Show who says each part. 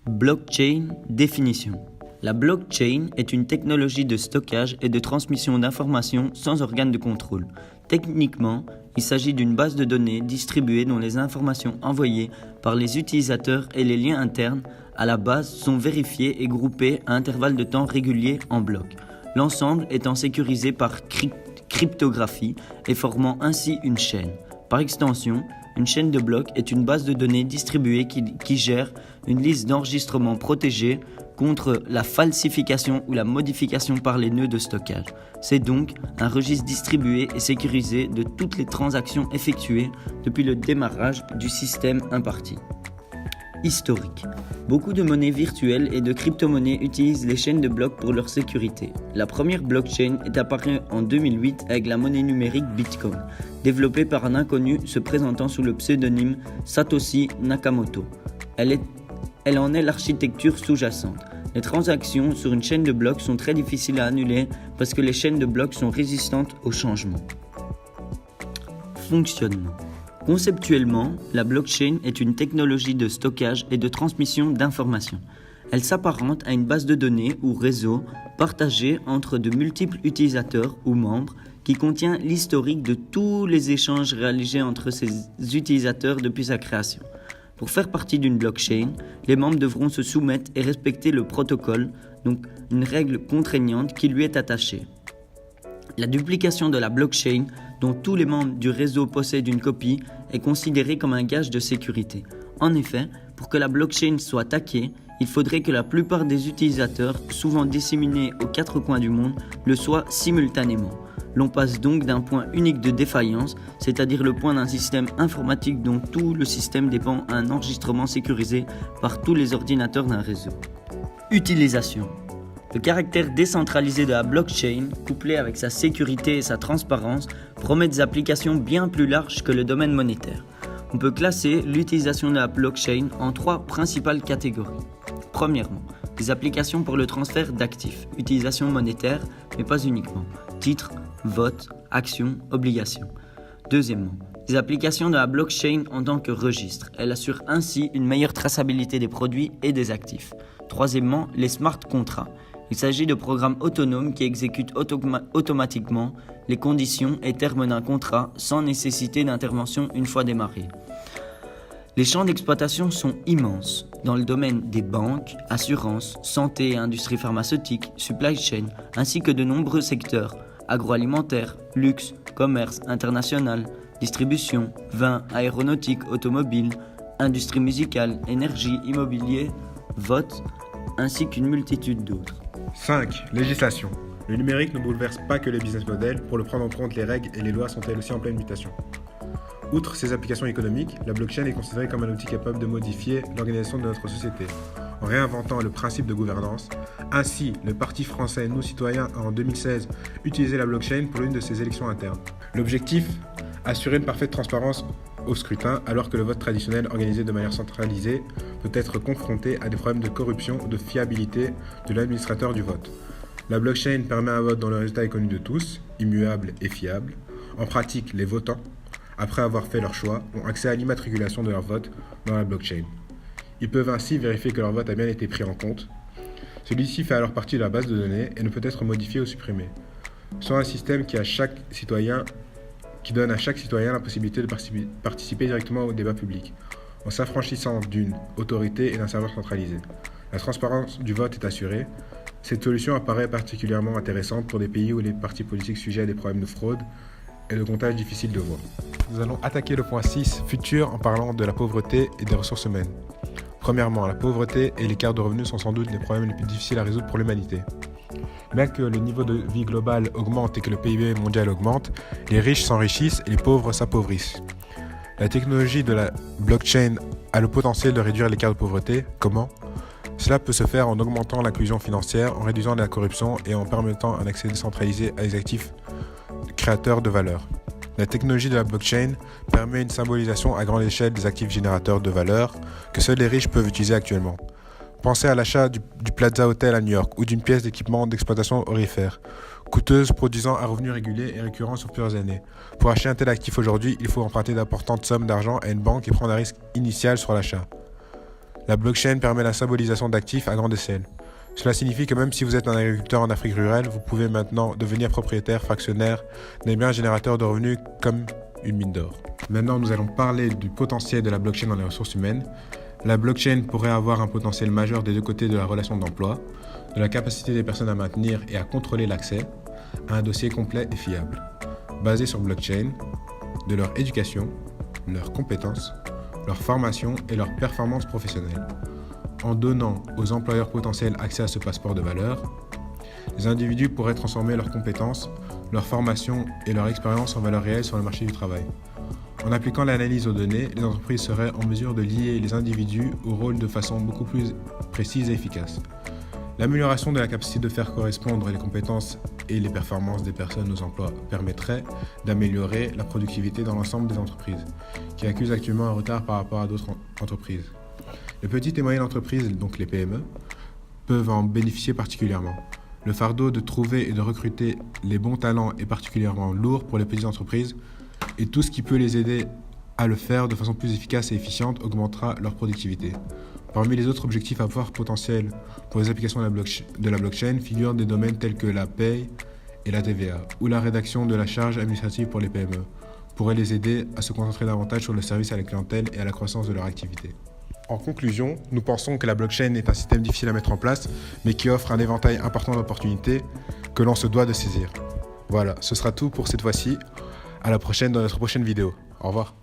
Speaker 1: Blockchain, définition. La blockchain est une technologie de stockage et de transmission d'informations sans organe de contrôle. Techniquement, il s'agit d'une base de données distribuée dont les informations envoyées par les utilisateurs et les liens internes à la base sont vérifiés et groupés à intervalles de temps réguliers en blocs, l'ensemble étant sécurisé par cryptographie et formant ainsi une chaîne. Par extension, une chaîne de blocs est une base de données distribuée qui gère une liste d'enregistrements protégés contre la falsification ou la modification par les nœuds de stockage. C'est donc un registre distribué et sécurisé de toutes les transactions effectuées depuis le démarrage du système imparti. Historique. Beaucoup de monnaies virtuelles et de crypto-monnaies utilisent les chaînes de blocs pour leur sécurité. La première blockchain est apparue en 2008 avec la monnaie numérique Bitcoin, développée par un inconnu se présentant sous le pseudonyme Satoshi Nakamoto. Elle en est l'architecture sous-jacente. Les transactions sur une chaîne de blocs sont très difficiles à annuler parce que les chaînes de blocs sont résistantes au changement. Fonctionnement. Conceptuellement, la blockchain est une technologie de stockage et de transmission d'informations. Elle s'apparente à une base de données ou réseau partagé entre de multiples utilisateurs ou membres qui contient l'historique de tous les échanges réalisés entre ces utilisateurs depuis sa création. Pour faire partie d'une blockchain, les membres devront se soumettre et respecter le protocole, donc une règle contraignante qui lui est attachée. La duplication de la blockchain, dont tous les membres du réseau possèdent une copie, est considérée comme un gage de sécurité. En effet, pour que la blockchain soit hackée, il faudrait que la plupart des utilisateurs, souvent disséminés aux quatre coins du monde, le soient simultanément. L'on passe donc d'un point unique de défaillance, c'est-à-dire le point d'un système informatique dont tout le système dépend à un enregistrement sécurisé par tous les ordinateurs d'un réseau. Utilisation. Le caractère décentralisé de la blockchain, couplé avec sa sécurité et sa transparence, promet des applications bien plus larges que le domaine monétaire. On peut classer l'utilisation de la blockchain en trois principales catégories. Premièrement, des applications pour le transfert d'actifs, utilisation monétaire, mais pas uniquement, titres, votes, actions, obligations. Deuxièmement, des applications de la blockchain en tant que registre. Elle assure ainsi une meilleure traçabilité des produits et des actifs. Troisièmement, les smart contracts. Il s'agit de programmes autonomes qui exécutent automatiquement les conditions et termes d'un contrat sans nécessité d'intervention une fois démarré. Les champs d'exploitation sont immenses dans le domaine des banques, assurances, santé et industrie pharmaceutique, supply chain, ainsi que de nombreux secteurs agroalimentaire, luxe, commerce international, distribution, vin, aéronautique, automobile, industrie musicale, énergie, immobilier, vote, ainsi qu'une multitude d'autres.
Speaker 2: 5. Législation. Le numérique ne bouleverse pas que les business models. Pour le prendre en compte, les règles et les lois sont elles aussi en pleine mutation. Outre ses applications économiques, la blockchain est considérée comme un outil capable de modifier l'organisation de notre société, en réinventant le principe de gouvernance. Ainsi, le Parti français Nous Citoyens a en 2016 utilisé la blockchain pour l'une de ses élections internes. L'objectif, assurer une parfaite transparence au scrutin, alors que le vote traditionnel organisé de manière centralisée peut être confronté à des problèmes de corruption ou de fiabilité de l'administrateur du vote. La blockchain permet un vote dont le résultat est connu de tous, immuable et fiable. En pratique, les votants, après avoir fait leur choix, ont accès à l'immatriculation de leur vote dans la blockchain. Ils peuvent ainsi vérifier que leur vote a bien été pris en compte. Celui-ci fait alors partie de la base de données et ne peut être modifié ou supprimé. Soit un système qui donne à chaque citoyen la possibilité de participer directement au débat public, en s'affranchissant d'une autorité et d'un serveur centralisé. La transparence du vote est assurée. Cette solution apparaît particulièrement intéressante pour des pays où les partis politiques sujets à des problèmes de fraude et de comptage difficiles de voix. Nous allons attaquer le point 6, futur, en parlant de la pauvreté et des ressources humaines. Premièrement, la pauvreté et l'écart de revenus sont sans doute les problèmes les plus difficiles à résoudre pour l'humanité. Bien que le niveau de vie global augmente et que le PIB mondial augmente, les riches s'enrichissent et les pauvres s'appauvrissent. La technologie de la blockchain a le potentiel de réduire l'écart de pauvreté. Comment ? Cela peut se faire en augmentant l'inclusion financière, en réduisant la corruption et en permettant un accès décentralisé à des actifs créateurs de valeur. La technologie de la blockchain permet une symbolisation à grande échelle des actifs générateurs de valeur que seuls les riches peuvent utiliser actuellement. Pensez à l'achat du Plaza Hotel à New York ou d'une pièce d'équipement d'exploitation aurifère, coûteuse, produisant un revenu régulier et récurrent sur plusieurs années. Pour acheter un tel actif aujourd'hui, il faut emprunter d'importantes sommes d'argent à une banque et prendre un risque initial sur l'achat. La blockchain permet la symbolisation d'actifs à grande échelle. Cela signifie que même si vous êtes un agriculteur en Afrique rurale, vous pouvez maintenant devenir propriétaire fractionnaire des biens générateurs de revenus comme une mine d'or. Maintenant, nous allons parler du potentiel de la blockchain dans les ressources humaines. La blockchain pourrait avoir un potentiel majeur des deux côtés de la relation d'emploi, de la capacité des personnes à maintenir et à contrôler l'accès à un dossier complet et fiable, basé sur blockchain, de leur éducation, leurs compétences, leur formation et leur performance professionnelle. En donnant aux employeurs potentiels accès à ce passeport de valeur, les individus pourraient transformer leurs compétences, leur formation et leur expérience en valeur réelle sur le marché du travail. En appliquant l'analyse aux données, les entreprises seraient en mesure de lier les individus au rôle de façon beaucoup plus précise et efficace. L'amélioration de la capacité de faire correspondre les compétences et les performances des personnes aux emplois permettrait d'améliorer la productivité dans l'ensemble des entreprises, qui accusent actuellement un retard par rapport à d'autres entreprises. Les petites et moyennes entreprises, donc les PME, peuvent en bénéficier particulièrement. Le fardeau de trouver et de recruter les bons talents est particulièrement lourd pour les petites entreprises et tout ce qui peut les aider à le faire de façon plus efficace et efficiente augmentera leur productivité. Parmi les autres objectifs à fort potentiel pour les applications de la blockchain figurent des domaines tels que la paye et la TVA, ou la rédaction de la charge administrative pour les PME, pourrait les aider à se concentrer davantage sur le service à la clientèle et à la croissance de leur activité. En conclusion, nous pensons que la blockchain est un système difficile à mettre en place, mais qui offre un éventail important d'opportunités que l'on se doit de saisir. Voilà, ce sera tout pour cette fois-ci. À la prochaine dans notre prochaine vidéo. Au revoir.